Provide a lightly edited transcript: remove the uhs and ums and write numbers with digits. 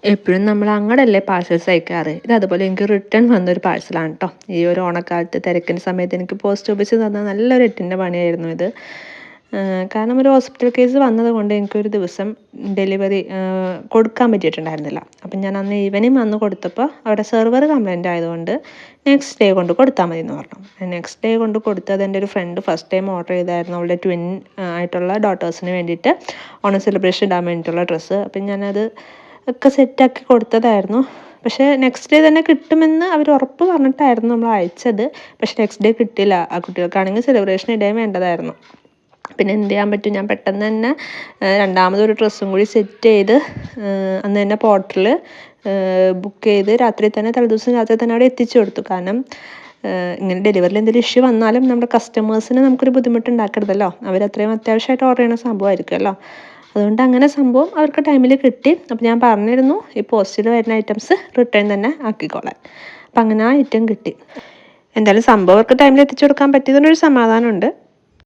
എപ്പോഴും നമ്മൾ അങ്ങോട്ടല്ലേ പാഴ്സൽസ് അയക്കാറ്. ഇത് അതുപോലെ എനിക്ക് റിട്ടേൺ വന്നൊരു പാഴ്സലാണ് കേട്ടോ. ഈ ഒരു ഓണക്കാലത്ത് തിരക്കിൻ്റെ സമയത്ത് എനിക്ക് പോസ്റ്റ് ഓഫീസിൽ തന്ന നല്ലൊരു എട്ടിൻ്റെ പണിയായിരുന്നു ഇത്. കാരണം ഒരു ഹോസ്പിറ്റൽ കേസ് വന്നത് കൊണ്ട് എനിക്കൊരു ദിവസം ഡെലിവറി കൊടുക്കാൻ പറ്റിയിട്ടുണ്ടായിരുന്നില്ല. അപ്പം ഞാൻ അന്ന് ഈവനിങ് വന്ന് കൊടുത്തപ്പോൾ അവിടെ സെർവർ കംപ്ലൈൻറ്റ് ആയതുകൊണ്ട് നെക്സ്റ്റ് ഡേ കൊണ്ട് കൊടുത്താൽ മതി എന്ന് പറഞ്ഞു. നെക്സ്റ്റ് ഡേ കൊണ്ട് കൊടുത്തത് എൻ്റെ ഒരു ഫ്രണ്ട് ഫസ്റ്റ് ടൈം ഓർഡർ ചെയ്തായിരുന്നു, അവളുടെ ട്വിൻ ആയിട്ടുള്ള ഡോട്ടേഴ്സിന് വേണ്ടിയിട്ട് ഓണം സെലിബ്രേഷൻ ഇടാൻ വേണ്ടിയിട്ടുള്ള ഡ്രസ്സ്. അപ്പം ഞാനത് ഒക്കെ സെറ്റാക്കി കൊടുത്തതായിരുന്നു. പക്ഷേ നെക്സ്റ്റ് ഡേ തന്നെ കിട്ടുമെന്ന് അവർ ഉറപ്പ് പറഞ്ഞിട്ടായിരുന്നു നമ്മൾ അയച്ചത്. പക്ഷേ നെക്സ്റ്റ് ഡേ കിട്ടിയില്ല. ആ കുട്ടികൾക്കാണെങ്കിൽ സെലിബ്രേഷൻ ഇടാൻ വേണ്ടതായിരുന്നു. പിന്നെ എന്ത് ചെയ്യാൻ പറ്റും, ഞാൻ പെട്ടെന്ന് തന്നെ രണ്ടാമതൊരു ഡ്രസ്സും കൂടി സെറ്റ് ചെയ്ത് അന്ന് തന്നെ പോർട്ടറിൽ ബുക്ക് ചെയ്ത് തലേദിവസം രാത്രി തന്നെ അവിടെ എത്തിച്ചു കൊടുത്തു. കാരണം ഇങ്ങനെ ഡെലിവറിയിൽ എന്തെങ്കിലും ഇഷ്യൂ വന്നാലും നമ്മുടെ കസ്റ്റമേഴ്സിന് നമുക്കൊരു ബുദ്ധിമുട്ടുണ്ടാക്കരുതല്ലോ. അവരത്രയും അത്യാവശ്യമായിട്ട് ഓർഡർ ചെയ്യുന്ന സംഭവമായിരിക്കുമല്ലോ. അതുകൊണ്ട് അങ്ങനെ സംഭവം അവർക്ക് ടൈമിൽ കിട്ടി. അപ്പോൾ ഞാൻ പറഞ്ഞിരുന്നു ഈ പോസ്റ്റിൽ വരുന്ന ഐറ്റംസ് റിട്ടേൺ തന്നെ ആക്കിക്കോളാൻ. അപ്പം അങ്ങനെ ആ ഐറ്റം കിട്ടി. എന്തായാലും സംഭവം അവർക്ക് ടൈമിൽ എത്തിച്ചു കൊടുക്കാൻ പറ്റിയതിനൊരു സമാധാനമുണ്ട്.